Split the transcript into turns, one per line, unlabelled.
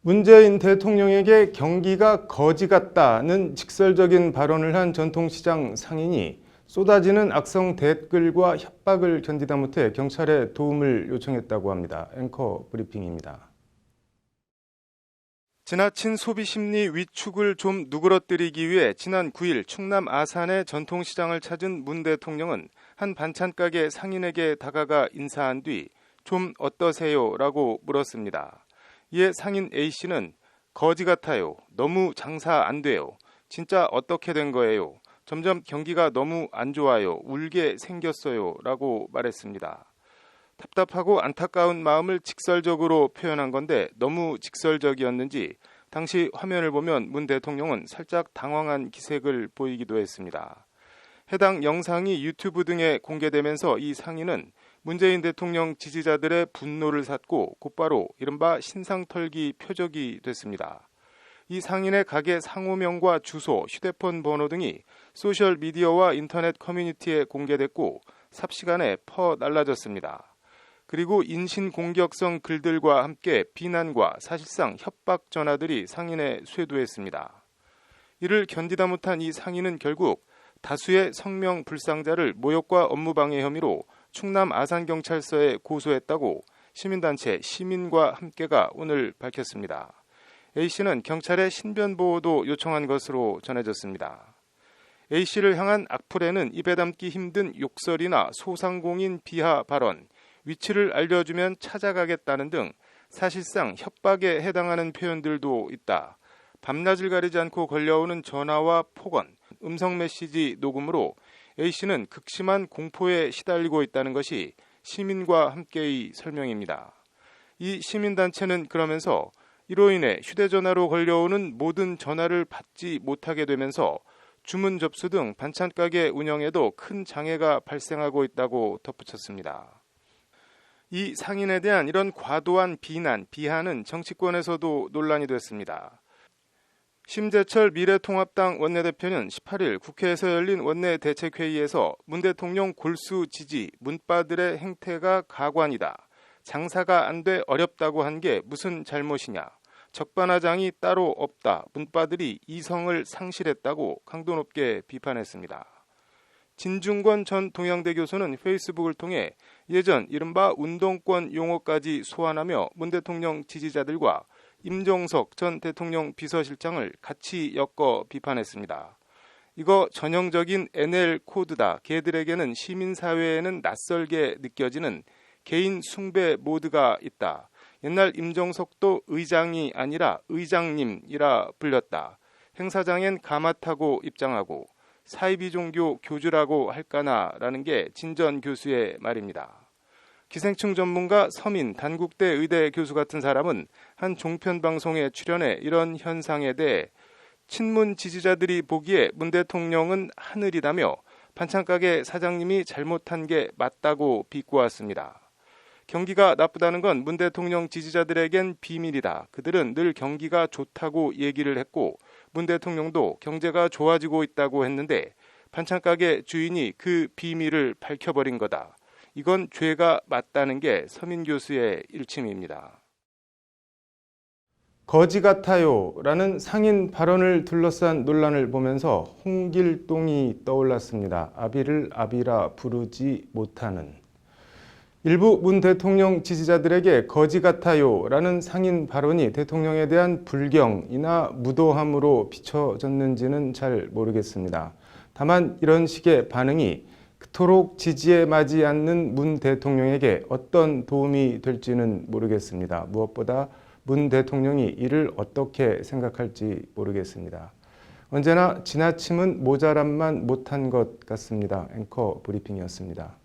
문재인 대통령에게 경기가 거지 같다는 직설적인 발언을 한 전통시장 상인이 쏟아지는 악성 댓글과 협박을 견디다 못해 경찰에 도움을 요청했다고 합니다. 앵커 브리핑입니다. 지나친 소비심리 위축을 좀 누그러뜨리기 위해 지난 9일 충남 아산의 전통시장을 찾은 문 대통령은 한 반찬가게 상인에게 다가가 인사한 뒤 좀 어떠세요? 라고 물었습니다. 이에 상인 A씨는 거지 같아요. 너무 장사 안 돼요. 진짜 어떻게 된 거예요? 점점 경기가 너무 안 좋아요. 울게 생겼어요. 라고 말했습니다. 답답하고 안타까운 마음을 직설적으로 표현한 건데 너무 직설적이었는지 당시 화면을 보면 문 대통령은 살짝 당황한 기색을 보이기도 했습니다. 해당 영상이 유튜브 등에 공개되면서 이 상인은 문재인 대통령 지지자들의 분노를 샀고 곧바로 이른바 신상털기 표적이 됐습니다. 이 상인의 가게 상호명과 주소, 휴대폰 번호 등이 소셜미디어와 인터넷 커뮤니티에 공개됐고 삽시간에 퍼날라졌습니다. 그리고 인신공격성 글들과 함께 비난과 사실상 협박 전화들이 상인에 쇄도했습니다. 이를 견디다 못한 이 상인은 결국 다수의 성명 불상자를 모욕과 업무방해 혐의로 충남 아산경찰서에 고소했다고 시민단체 시민과 함께가 오늘 밝혔습니다. A씨는 경찰에 신변보호도 요청한 것으로 전해졌습니다. A씨를 향한 악플에는 입에 담기 힘든 욕설이나 소상공인 비하 발언, 위치를 알려주면 찾아가겠다는 등 사실상 협박에 해당하는 표현들도 있다. 밤낮을 가리지 않고 걸려오는 전화와 폭언, 음성 메시지 녹음으로 A씨는 극심한 공포에 시달리고 있다는 것이 시민과 함께의 설명입니다. 이 시민단체는 그러면서 이로 인해 휴대전화로 걸려오는 모든 전화를 받지 못하게 되면서 주문 접수 등 반찬가게 운영에도 큰 장애가 발생하고 있다고 덧붙였습니다. 이 상인에 대한 이런 과도한 비난, 비하는 정치권에서도 논란이 됐습니다. 심재철 미래통합당 원내대표는 18일 국회에서 열린 원내대책회의에서 문 대통령 골수 지지, 문바들의 행태가 가관이다. 장사가 안 돼 어렵다고 한 게 무슨 잘못이냐. 적반하장이 따로 없다. 문바들이 이성을 상실했다고 강도 높게 비판했습니다. 진중권 전 동양대 교수는 페이스북을 통해 예전 이른바 운동권 용어까지 소환하며 문 대통령 지지자들과 임종석 전 대통령 비서실장을 같이 엮어 비판했습니다. 이거 전형적인 NL 코드다. 걔들에게는 시민사회에는 낯설게 느껴지는 개인 숭배 모드가 있다. 옛날 임종석도 의장이 아니라 의장님이라 불렸다. 행사장엔 가마 타고 입장하고 사이비종교 교주라고 할까나라는 게 진전 교수의 말입니다. 기생충 전문가 서민 단국대 의대 교수 같은 사람은 한 종편 방송에 출연해 이런 현상에 대해 친문 지지자들이 보기에 문 대통령은 하늘이다며 반찬가게 사장님이 잘못한 게 맞다고 비꼬았습니다. 경기가 나쁘다는 건 문 대통령 지지자들에겐 비밀이다. 그들은 늘 경기가 좋다고 얘기를 했고 문 대통령도 경제가 좋아지고 있다고 했는데 반찬가게 주인이 그 비밀을 밝혀버린 거다. 이건 죄가 맞다는 게 서민 교수의 일침입니다. 거지 같아요 라는 상인 발언을 둘러싼 논란을 보면서 홍길동이 떠올랐습니다. 아비를 아비라 부르지 못하는. 일부 문 대통령 지지자들에게 거지 같아요 라는 상인 발언이 대통령에 대한 불경이나 무도함으로 비춰졌는지는 잘 모르겠습니다. 다만 이런 식의 반응이 그토록 지지에 맞지 않는 문 대통령에게 어떤 도움이 될지는 모르겠습니다. 무엇보다 문 대통령이 이를 어떻게 생각할지 모르겠습니다. 언제나 지나침은 모자람만 못한 것 같습니다. 앵커 브리핑이었습니다.